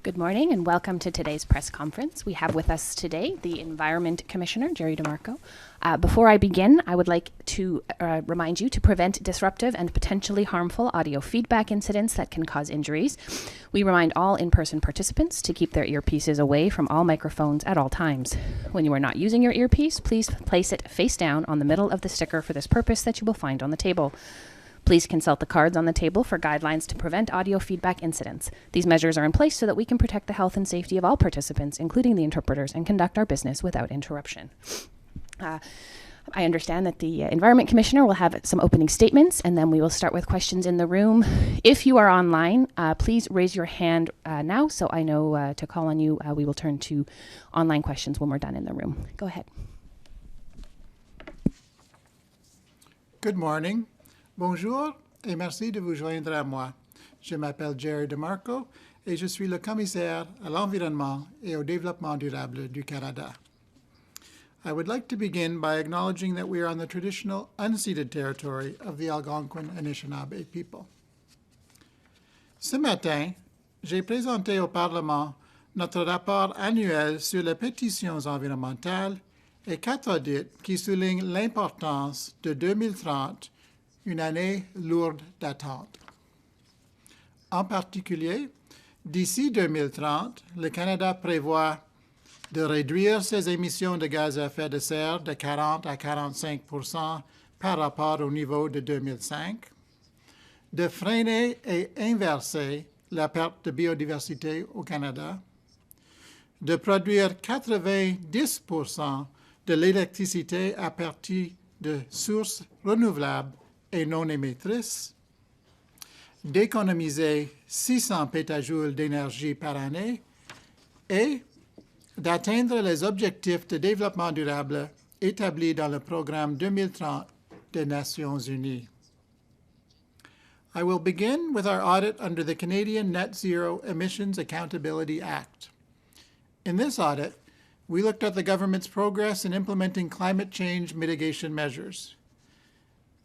Good morning and welcome to today's press conference. We have with us today the Environment Commissioner, Jerry DeMarco. Before I begin, I would like to remind you to prevent disruptive and potentially harmful audio feedback incidents that can cause injuries. We remind all in-person participants to keep their earpieces away from all microphones at all times. When you are not using your earpiece, please place it face down on the middle of the sticker for this purpose that you will find on the table. Please consult the cards on the table for guidelines to prevent audio feedback incidents. These measures are in place so that we can protect the health and safety of all participants, including the interpreters, and conduct our business without interruption. I understand that the Environment Commissioner will have some opening statements, and then we will start with questions in the room. If you are online, please raise your hand now so I know to call on you. We will turn to online questions when we're done in the room. Go ahead. Good morning. Bonjour et merci de vous joindre à moi. Je m'appelle Jerry DeMarco et je suis le commissaire à l'environnement et au développement durable du Canada. I would like to begin by acknowledging that we are on the traditional unceded territory of the Algonquin Anishinaabe people. Ce matin, j'ai présenté au Parlement notre rapport annuel sur les pétitions environnementales et 4 audits qui soulignent l'importance de 2030, une année lourde d'attente. En particulier, d'ici 2030, le Canada prévoit de réduire ses émissions de gaz à effet de serre de 40 à 45 % par rapport au niveau de 2005, de freiner et inverser la perte de biodiversité au Canada, de produire 90 % de l'électricité à partir de sources renouvelables et non émettrices, d'économiser 600 pétajoules d'énergie par année et d'atteindre les objectifs de développement durable établis dans le programme 2030 des Nations Unies. I will begin with our audit under the Canadian Net Zero Emissions Accountability Act. In this audit, we looked at the government's progress in implementing climate change mitigation measures.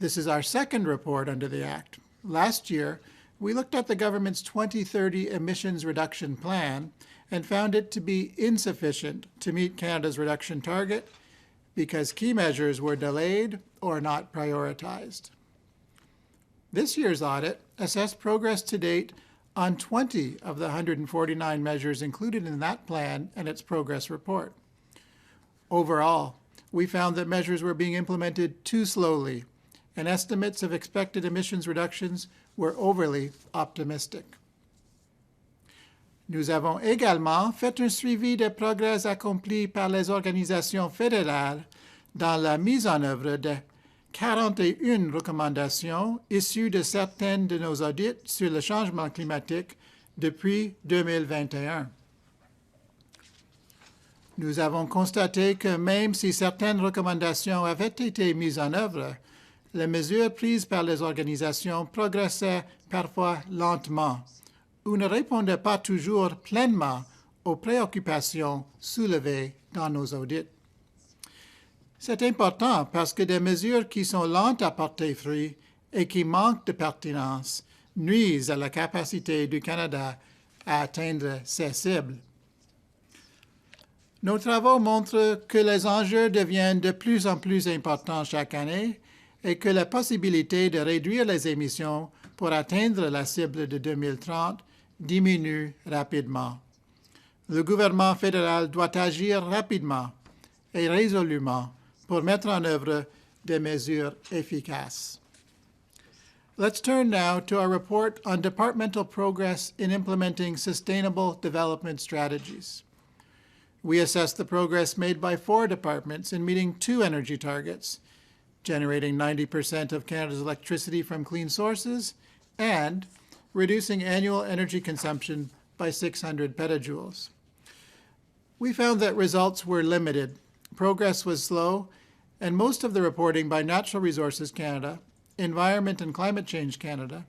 This is our second report under the Act. Last year, we looked at the government's 2030 emissions reduction plan and found it to be insufficient to meet Canada's reduction target because key measures were delayed or not prioritized. This year's audit assessed progress to date on 20 of the 149 measures included in that plan and its progress report. Overall, we found that measures were being implemented too slowly, and estimates of expected emissions reductions were overly optimistic. Nous avons également fait un suivi des progrès accomplis par les organisations fédérales dans la mise en œuvre de 41 recommandations issues de certaines de nos audits sur le changement climatique depuis 2021. Nous avons constaté que même si certaines recommandations avaient été mises en œuvre, les mesures prises par les organisations progressaient parfois lentement ou ne répondaient pas toujours pleinement aux préoccupations soulevées dans nos audits. C'est important parce que des mesures qui sont lentes à porter fruit et qui manquent de pertinence nuisent à la capacité du Canada à atteindre ses cibles. Nos travaux montrent que les enjeux deviennent de plus en plus importants chaque année et que la possibilité de réduire les émissions pour atteindre la cible de 2030 diminue rapidement. Le gouvernement fédéral doit agir rapidement et résolument pour mettre en œuvre des mesures efficaces. Let's turn now to our report on departmental progress in implementing sustainable development strategies. We assessed the progress made by 4 departments in meeting 2 energy targets, generating 90% of Canada's electricity from clean sources, and reducing annual energy consumption by 600 petajoules. We found that results were limited, progress was slow, and most of the reporting by Natural Resources Canada, Environment and Climate Change Canada,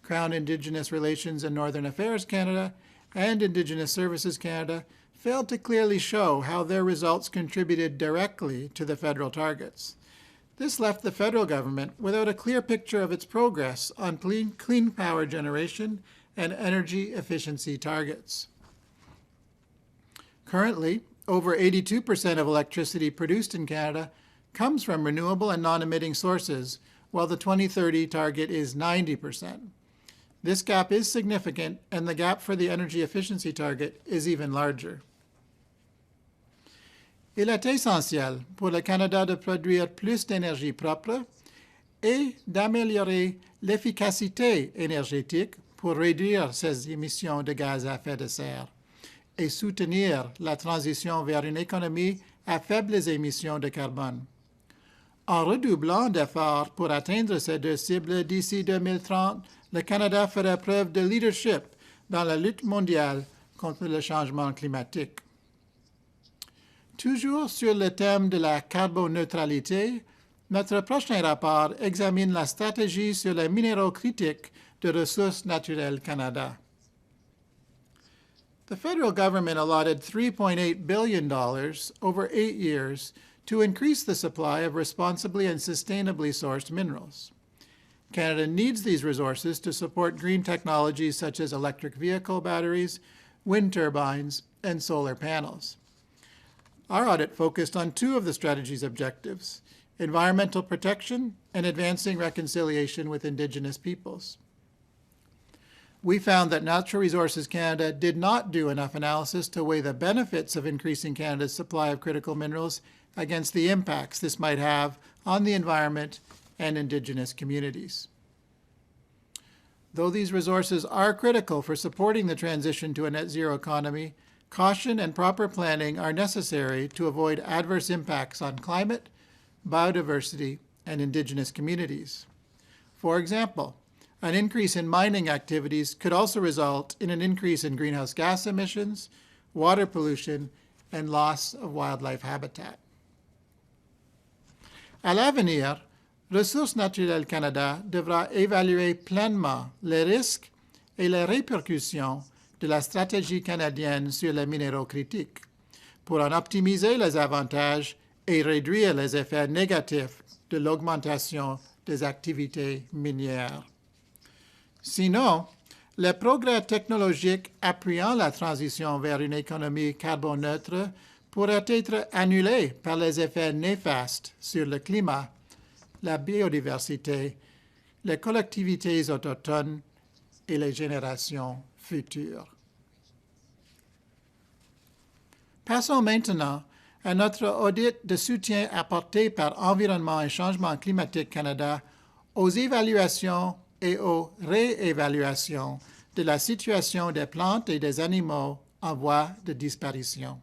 Crown Indigenous Relations and Northern Affairs Canada, and Indigenous Services Canada failed to clearly show how their results contributed directly to the federal targets. This left the federal government without a clear picture of its progress on clean power generation and energy efficiency targets. Currently, over 82% of electricity produced in Canada comes from renewable and non-emitting sources, while the 2030 target is 90%. This gap is significant, and the gap for the energy efficiency target is even larger. Il est essentiel pour le Canada de produire plus d'énergie propre et d'améliorer l'efficacité énergétique pour réduire ses émissions de gaz à effet de serre et soutenir la transition vers une économie à faibles émissions de carbone. En redoublant d'efforts pour atteindre ces deux cibles d'ici 2030, le Canada fera preuve de leadership dans la lutte mondiale contre le changement climatique. Toujours sur le thème de la carboneutralité, notre prochain rapport examine la stratégie sur les minéraux critiques de Ressources naturelles Canada. The federal government allotted $3.8 billion over 8 years to increase the supply of responsibly and sustainably sourced minerals. Canada needs these resources to support green technologies such as electric vehicle batteries, wind turbines, and solar panels. Our audit focused on two of the strategy's objectives: environmental protection and advancing reconciliation with Indigenous peoples. We found that Natural Resources Canada did not do enough analysis to weigh the benefits of increasing Canada's supply of critical minerals against the impacts this might have on the environment and Indigenous communities. Though these resources are critical for supporting the transition to a net zero economy, caution and proper planning are necessary to avoid adverse impacts on climate, biodiversity, and Indigenous communities. For example, an increase in mining activities could also result in an increase in greenhouse gas emissions, water pollution, and loss of wildlife habitat. À l'avenir, Ressources naturelles Canada devra évaluer pleinement les risques et les répercussions de la stratégie canadienne sur les minéraux critiques pour en optimiser les avantages et réduire les effets négatifs de l'augmentation des activités minières. Sinon, les progrès technologiques appuyant la transition vers une économie carboneutre pourraient être annulés par les effets néfastes sur le climat, la biodiversité, les collectivités autochtones et les générations futures. Passons maintenant à notre audit de soutien apporté par Environnement et Changement climatique Canada aux évaluations et aux réévaluations de la situation des plantes et des animaux en voie de disparition.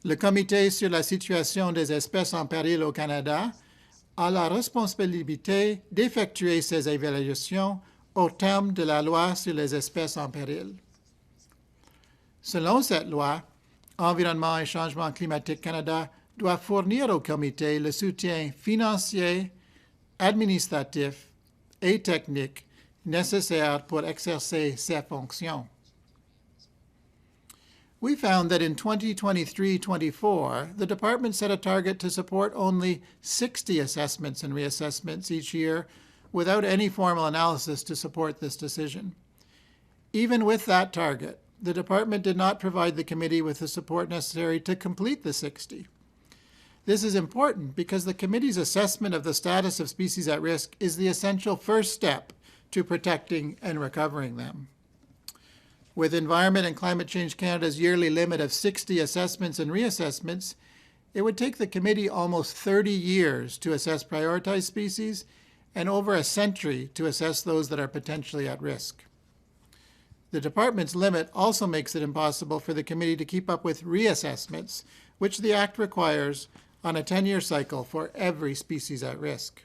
Le Comité sur la situation des espèces en péril au Canada a la responsabilité d'effectuer ces évaluations au terme de la loi sur les espèces en péril. Selon cette loi, Environnement et Changement climatique Canada doit fournir au Comité le soutien financier, administratif et technique nécessaire pour exercer ses fonctions. We found that in 2023-24, the department set a target to support only 60 assessments and reassessments each year without any formal analysis to support this decision. Even with that target, the department did not provide the committee with the support necessary to complete the 60. This is important because the committee's assessment of the status of species at risk is the essential first step to protecting and recovering them. With Environment and Climate Change Canada's yearly limit of 60 assessments and reassessments, it would take the committee almost 30 years to assess prioritized species and over a century to assess those that are potentially at risk. The department's limit also makes it impossible for the committee to keep up with reassessments, which the Act requires on a 10-year cycle for every species at risk.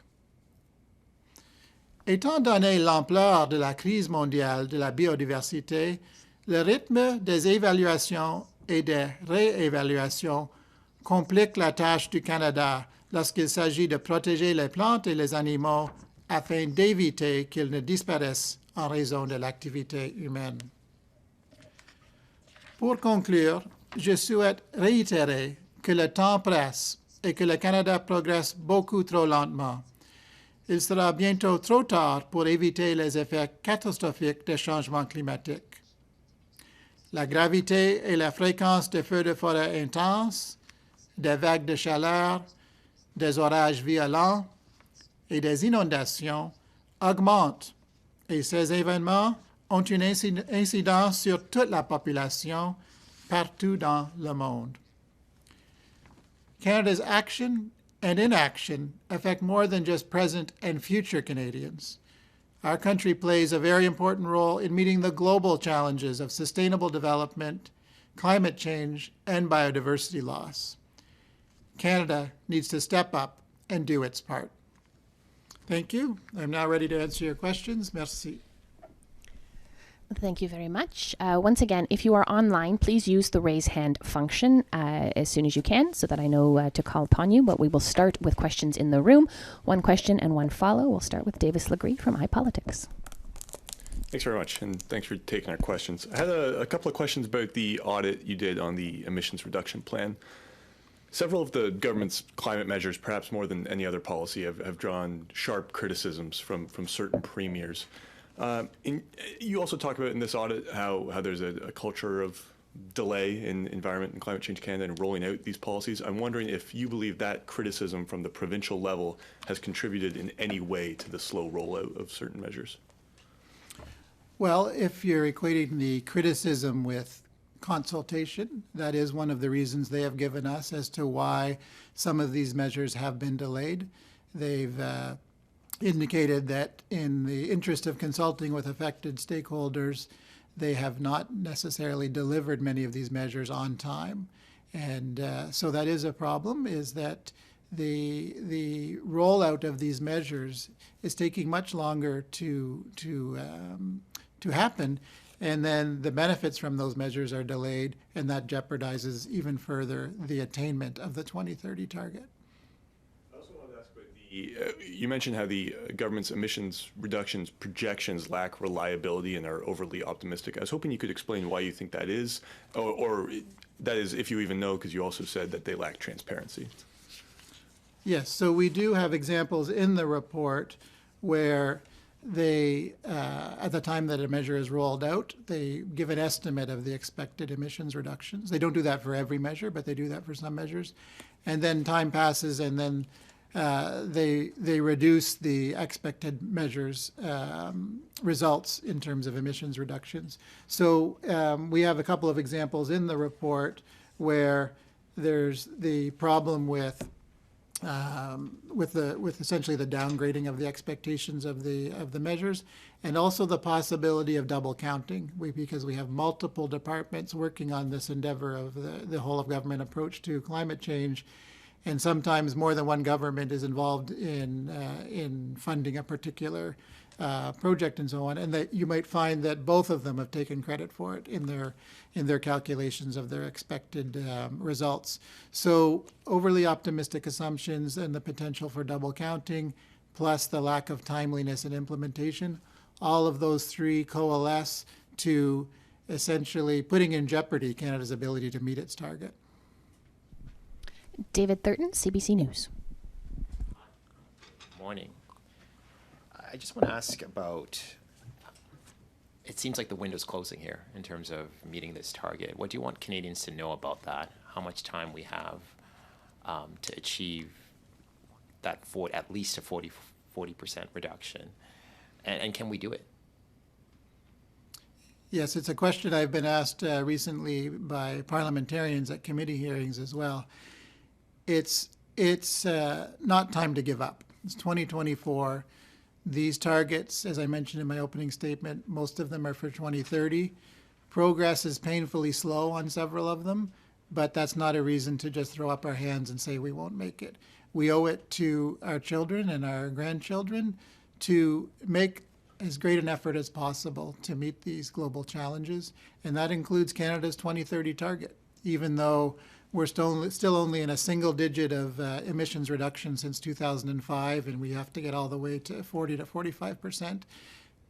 Étant donné l'ampleur de la crise mondiale de la biodiversité, le rythme des évaluations et des réévaluations complique la tâche du Canada lorsqu'il s'agit de protéger les plantes et les animaux afin d'éviter qu'ils ne disparaissent en raison de l'activité humaine. Pour conclure, je souhaite réitérer que le temps presse et que le Canada progresse beaucoup trop lentement. Il sera bientôt trop tard pour éviter les effets catastrophiques des changements climatiques. La gravité et la fréquence des feux de forêt intenses, des vagues de chaleur, des orages violents et des inondations augmentent et ces événements ont une incidence sur toute la population partout dans le monde. Canada's action and inaction affect more than just present and future Canadians. Our country plays a very important role in meeting the global challenges of sustainable development, climate change, and biodiversity loss. Canada needs to step up and do its part. Thank you. I'm now ready to answer your questions. Merci. Thank you very much. Once again, if you are online, please use the raise hand function as soon as you can so that I know to call upon you. But we will start with questions in the room. One question and one follow. We'll start with Davis Legree from iPolitics. Thanks very much, and thanks for taking our questions. I had a couple of questions about the audit you did on the emissions reduction plan. Several of the government's climate measures, perhaps more than any other policy, have drawn sharp criticisms from certain premiers. You also talk about in this audit how there's a culture of delay in Environment and Climate Change Canada and rolling out these policies. I'm wondering if you believe that criticism from the provincial level has contributed in any way to the slow rollout of certain measures. Well, if you're equating the criticism with consultation, that is one of the reasons they have given us as to why some of these measures have been delayed. They've indicated that in the interest of consulting with affected stakeholders, they have not necessarily delivered many of these measures on time. And so that is a problem, is that the rollout of these measures is taking much longer to happen, and then the benefits from those measures are delayed, and that jeopardizes even further the attainment of the 2030 target. I also wanted to ask about you mentioned how the government's emissions reductions projections lack reliability and are overly optimistic. I was hoping you could explain why you think that is, or that is, if you even know, because you also said that they lack transparency. Yes, so we do have examples in the report where they, at the time that a measure is rolled out, they give an estimate of the expected emissions reductions. They don't do that for every measure, but they do that for some measures. And then time passes, and then they reduce the expected measures results in terms of emissions reductions. So we have a couple of examples in the report where there's the problem with essentially the downgrading of the expectations of the measures, and also the possibility of double counting, because we have multiple departments working on this endeavor of the whole of government approach to climate change, and sometimes more than one government is involved in funding a particular project and so on, and that you might find that both of them have taken credit for it in their calculations of their expected results. So overly optimistic assumptions and the potential for double counting, plus the lack of timeliness in implementation, all of those three coalesce to essentially putting in jeopardy Canada's ability to meet its target. David Thurton, CBC News. Morning. I just want to ask about, it seems like the window's closing here in terms of meeting this target. What do you want Canadians to know about that? How much time we have to achieve that at least a 40% reduction? And can we do it? Yes, it's a question I've been asked recently by parliamentarians at committee hearings as well. It's not time to give up. It's 2024. These targets, as I mentioned in my opening statement, most of them are for 2030. Progress is painfully slow on several of them, but that's not a reason to just throw up our hands and say we won't make it. We owe it to our children and our grandchildren to make as great an effort as possible to meet these global challenges, and that includes Canada's 2030 target, even though we're still only in a single digit of emissions reduction since 2005, and we have to get all the way to 40 to 45%.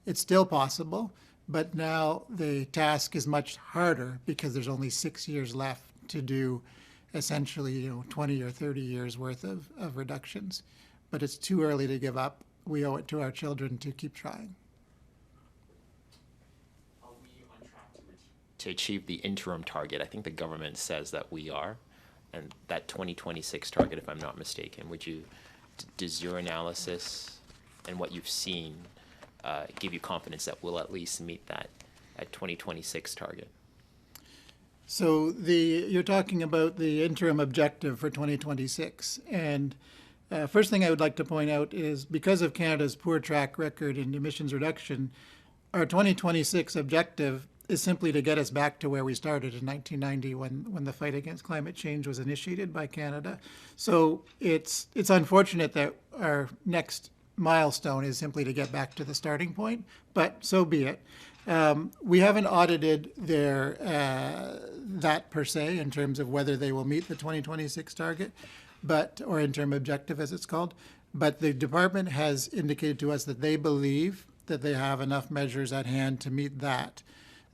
It's still possible, but now the task is much harder because there's only 6 years left to do essentially 20 or 30 years worth of reductions. But it's too early to give up. We owe it to our children to keep trying. Are we on track to achieve the interim target? I think the government says that we are, and that 2026 target, if I'm not mistaken. Does your analysis and what you've seen give you confidence that we'll at least meet that at 2026 target? So you're talking about the interim objective for 2026. And first thing I would like to point out is because of Canada's poor track record in emissions reduction, our 2026 objective is simply to get us back to where we started in 1990 when the fight against climate change was initiated by Canada. So it's unfortunate that our next milestone is simply to get back to the starting point, but so be it. We haven't audited that per se in terms of whether they will meet the 2026 target, or interim objective as it's called. But the department has indicated to us that they believe that they have enough measures at hand to meet that.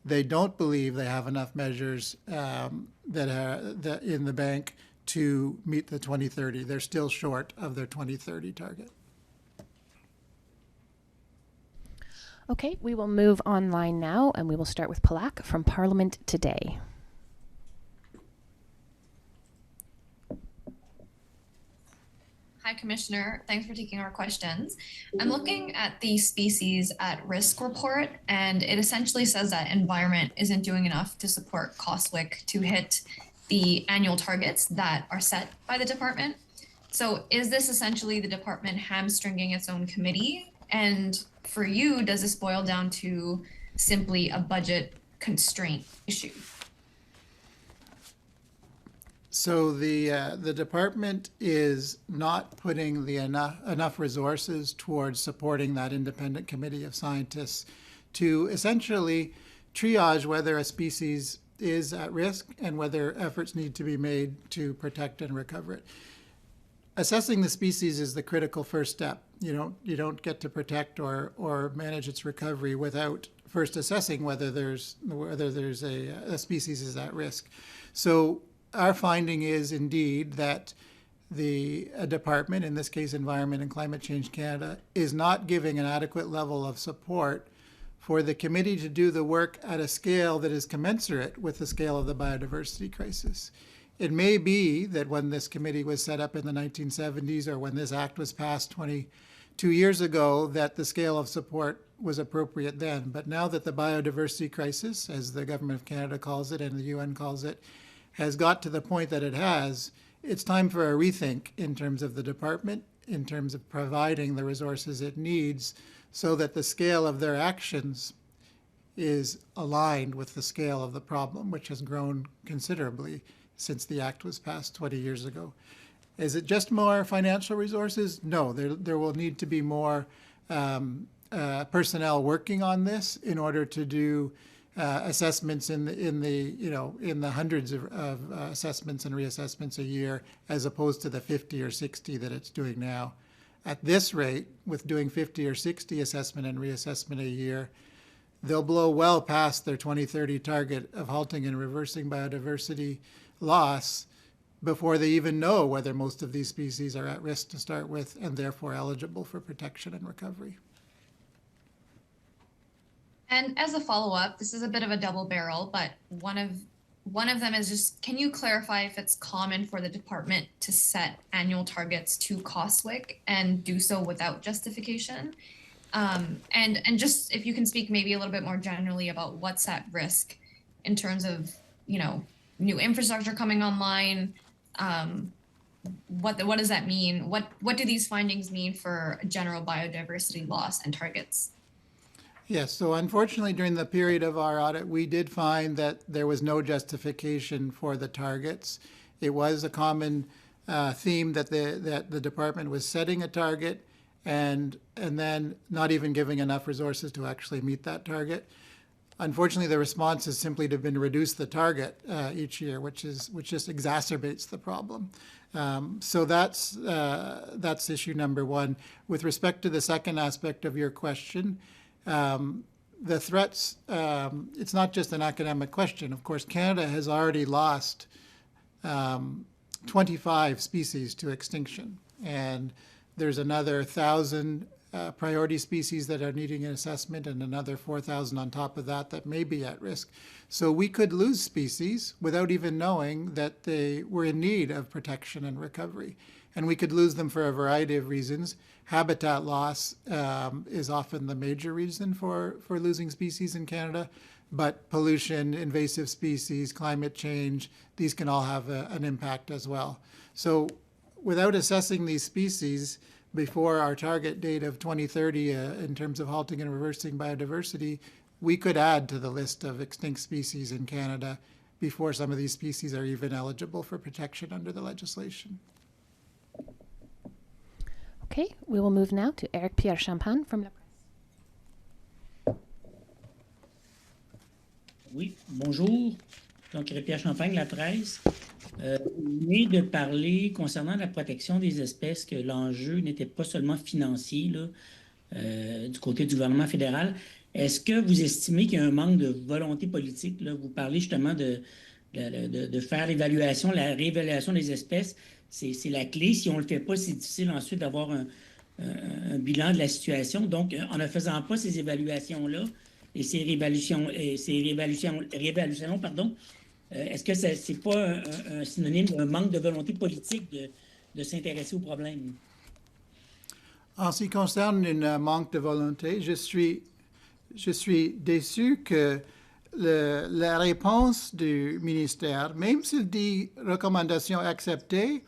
They don't believe they have enough measures that are in the bank to meet the 2030. They're still short of their 2030 target. Okay, we will move online now, and we will start with Palak from Parliament Today. Hi, Commissioner. Thanks for taking our questions. I'm looking at the species at risk report, and it essentially says that environment isn't doing enough to support COSWIC to hit the annual targets that are set by the department. So is this essentially the department hamstringing its own committee? And for you, does this boil down to simply a budget constraint issue? So the department is not putting the enough resources towards supporting that independent committee of scientists to essentially triage whether a species is at risk and whether efforts need to be made to protect and recover it. Assessing the species is the critical first step. You don't get to protect or manage its recovery without first assessing whether there's a species is at risk. So our finding is indeed that the department, in this case Environment and Climate Change Canada, is not giving an adequate level of support for the committee to do the work at a scale that is commensurate with the scale of the biodiversity crisis. It may be that when this committee was set up in the 1970s or when this act was passed 22 years ago, that the scale of support was appropriate then. But now that the biodiversity crisis, as the Government of Canada calls it and the UN calls it, has got to the point that it has, it's time for a rethink in terms of the department, in terms of providing the resources it needs so that the scale of their actions is aligned with the scale of the problem, which has grown considerably since the act was passed 20 years ago. Is it just more financial resources? No, there will need to be more personnel working on this in order to do assessments in the hundreds of assessments and reassessments a year, as opposed to the 50 or 60 that it's doing now. At this rate, with doing 50 or 60 assessment and reassessment a year, they'll blow well past their 2030 target of halting and reversing biodiversity loss before they even know whether most of these species are at risk to start with and therefore eligible for protection and recovery. And as a follow-up, this is a bit of a double barrel, but one of them is just, can you clarify if it's common for the department to set annual targets to COSWIC and do so without justification? And just if you can speak maybe a little bit more generally about what's at risk in terms of, new infrastructure coming online. What does that mean? What do these findings mean for general biodiversity loss and targets? Yes, so unfortunately during the period of our audit, we did find that there was no justification for the targets. It was a common theme that the department was setting a target and then not even giving enough resources to actually meet that target. Unfortunately, the response has simply been reduce the target each year, which just exacerbates the problem. So that's issue number one. With respect to the second aspect of your question, the threats, it's not just an academic question. Of course, Canada has already lost 25 species to extinction, and there's another 1,000 priority species that are needing an assessment and another 4,000 on top of that may be at risk. So we could lose species without even knowing that they were in need of protection and recovery. And we could lose them for a variety of reasons. Habitat loss is often the major reason for losing species in Canada, but pollution, invasive species, climate change, these can all have an impact as well. So without assessing these species before our target date of 2030 in terms of halting and reversing biodiversity, we could add to the list of extinct species in Canada before some of these species are even eligible for protection under the legislation. Okay, we will move now to Eric Pierre Champagne from La Presse. Oui, bonjour. Donc, Pierre Champagne, La Presse. Vous venez de parler concernant la protection des espèces que l'enjeu n'était pas seulement financier là, du côté du gouvernement fédéral. Est-ce que vous estimez qu'il y a un manque de volonté politique? Là? Vous parlez justement de faire l'évaluation, la réévaluation des espèces. C'est la clé. Si on ne le fait pas, c'est difficile ensuite d'avoir un bilan de la situation. Donc, en ne faisant pas ces évaluations-là et ces réévaluations, pardon, est-ce que ce n'est pas un synonyme d'un manque de volonté politique de s'intéresser au problème? En ce qui concerne un manque de volonté, je suis déçu que la réponse du ministère, même s'il dit recommandations acceptées,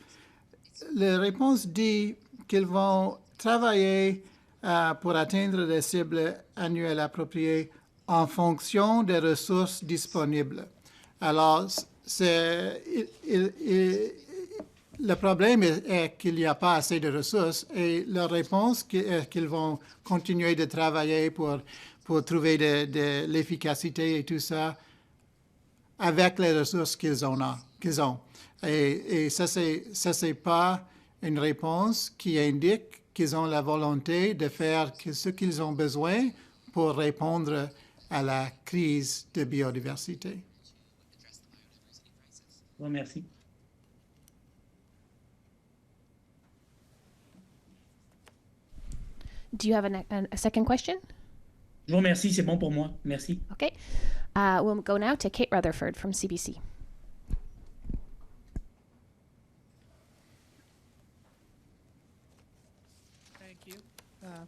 la réponse dit qu'ils vont travailler pour atteindre les cibles annuelles appropriées en fonction des ressources disponibles. Alors, le problème est qu'il n'y a pas assez de ressources et leur réponse est qu'ils vont continuer de travailler pour trouver de l'efficacité et tout ça avec les ressources qu'ils ont. Et ça, c'est pas une réponse qui indique qu'ils ont la volonté de faire ce qu'ils ont besoin pour répondre à la crise de biodiversité. Je vous remercie. Do you have a second question? Je vous remercie, c'est bon pour moi. Merci. Okay. We'll go now to Kate Rutherford from CBC. Thank you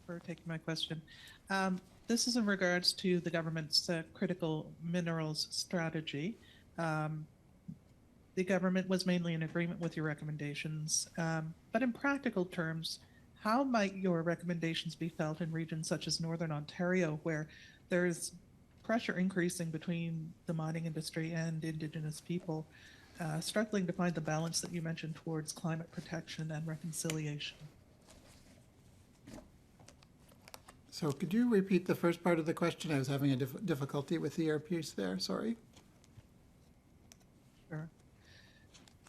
for taking my question. This is in regards to the government's critical minerals strategy. The government was mainly in agreement with your recommendations, but in practical terms, how might your recommendations be felt in regions such as Northern Ontario, where there's pressure increasing between the mining industry and Indigenous people, struggling to find the balance that you mentioned towards climate protection and reconciliation? So could you repeat the first part of the question? I was having a difficulty with the earpiece there, sorry. Sure.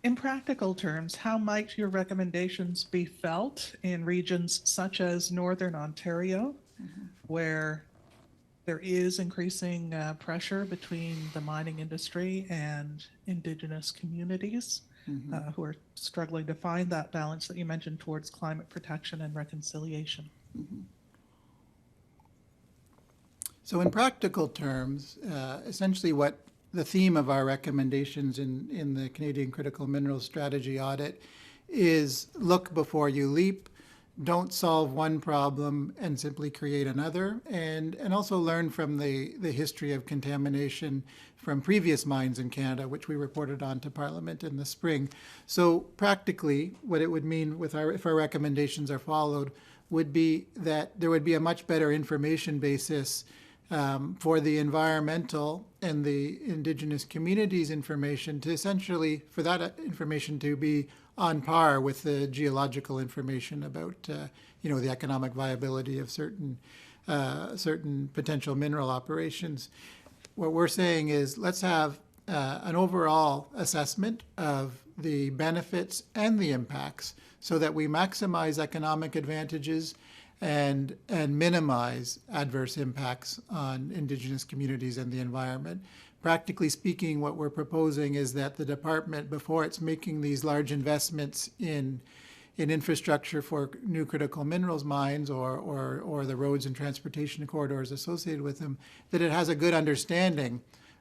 In practical terms, how might your recommendations be felt in regions such as Northern Ontario, where there is increasing pressure between the mining industry and Indigenous communities who are struggling to find that balance that you mentioned towards climate protection and reconciliation? So in practical terms, essentially what the theme of our recommendations in the Canadian Critical Minerals Strategy Audit is look before you leap, don't solve one problem and simply create another, and also learn from the history of contamination from previous mines in Canada, which we reported on to Parliament in the spring. So practically, what it would mean if our recommendations are followed would be that there would be a much better information basis for the environmental and the Indigenous communities information to essentially, for that information to be on par with the geological information about, the economic viability of certain potential mineral operations. What we're saying is let's have an overall assessment of the benefits and the impacts so that we maximize economic advantages and minimize adverse impacts on Indigenous communities and the environment. Practically speaking, what we're proposing is that the department, before it's making these large investments in in infrastructure for new critical minerals mines or the roads and transportation corridors associated with them, that it has a good understanding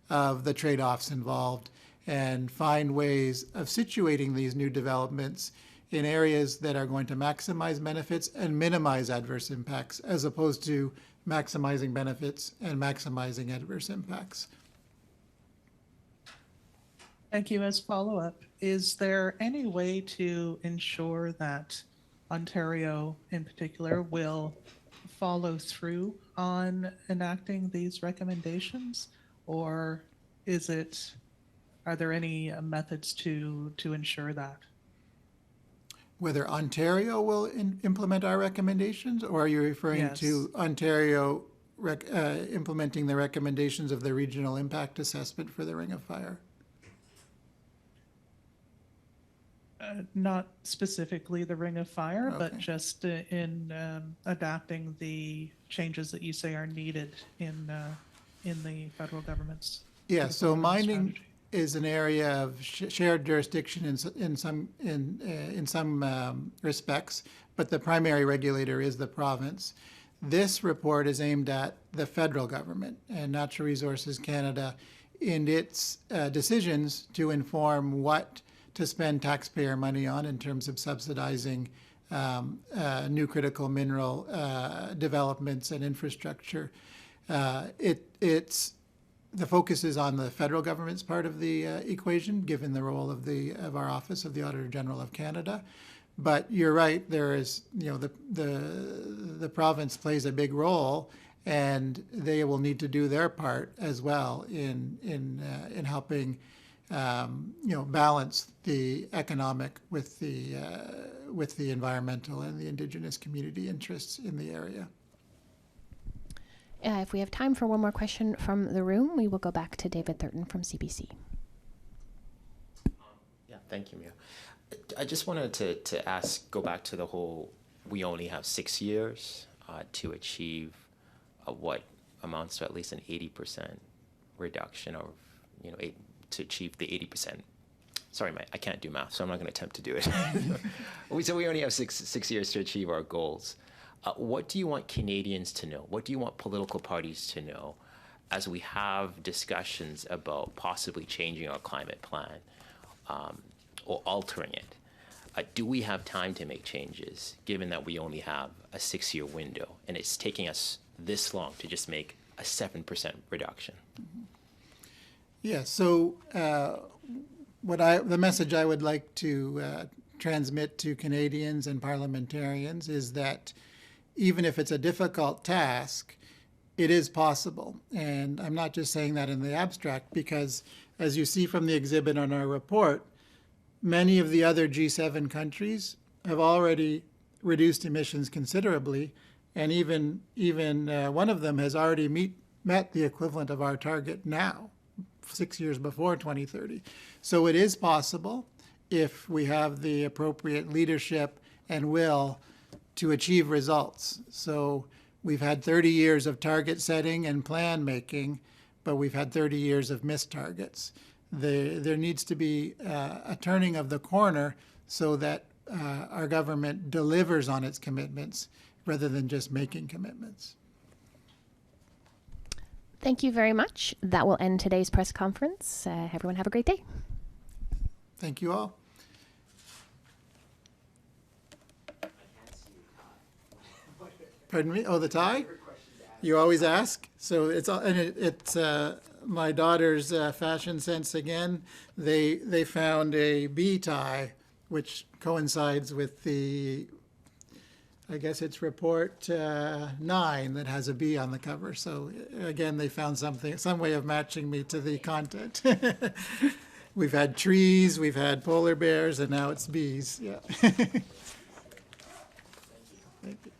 of the trade-offs involved and find ways of situating these new developments in areas that are going to maximize benefits and minimize adverse impacts, as opposed to maximizing benefits and maximizing adverse impacts. Thank you. As follow-up, is there any way to ensure that Ontario in particular will follow through on enacting these recommendations? Or are there any methods to ensure that? Whether Ontario will implement our recommendations, or are you referring Yes. to Ontario implementing the recommendations of the regional impact assessment for the Ring of Fire? Not specifically the Ring of Fire, but Okay. just in adapting the changes that you say are needed in the federal government's. Yeah, critical so mineral mining strategy. is an area of shared jurisdiction in some respects, but the primary regulator is the province. This report is aimed at the federal government and Natural Resources Canada in its decisions to inform what to spend taxpayer money on in terms of subsidizing new critical mineral developments and infrastructure. The focus is on the federal government's part of the equation, given the role of our Office of the Auditor General of Canada. But you're right, there is, the province plays a big role, and they will need to do their part as well in helping balance the economic with the environmental and the Indigenous community interests in the area. If we have time for one more question from the room, we will go back to David Thurton from CBC. Yeah, thank you, Mia. I just wanted to go back to the whole, we only have 6 years to achieve what amounts to at least an 80% reduction of, to achieve the 80%. Sorry, I can't do math, so I'm not going to attempt to do it. So we only have six years to achieve our goals. What do you want Canadians to know? What do you want political parties to know as we have discussions about possibly changing our climate plan or altering it? Do we have time to make changes, given that we only have a 6-year window and it's taking us this long to just make a 7% reduction? Yeah, so the message I would like to transmit to Canadians and parliamentarians is that even if it's a difficult task, it is possible. And I'm not just saying that in the abstract, because as you see from the exhibit on our report, many of the other G7 countries have already reduced emissions considerably, and even one of them has already met the equivalent of our target now, 6 years before 2030. So it is possible if we have the appropriate leadership and will to achieve results. So we've had 30 years of target setting and plan making, but we've had 30 years of missed targets. There needs to be a turning of the corner so that our government delivers on its commitments rather than just making commitments. Thank you very much. That will end today's press conference. Everyone have a great day. Thank you all. Pardon me? Oh, the tie? You always ask. So it's my daughter's fashion sense again. They found a B tie, which coincides with the, I guess it's report 9 that has a B on the cover. So again, they found some way of matching me to the content. We've had trees, we've had polar bears, and now it's bees. Yeah. Thank you.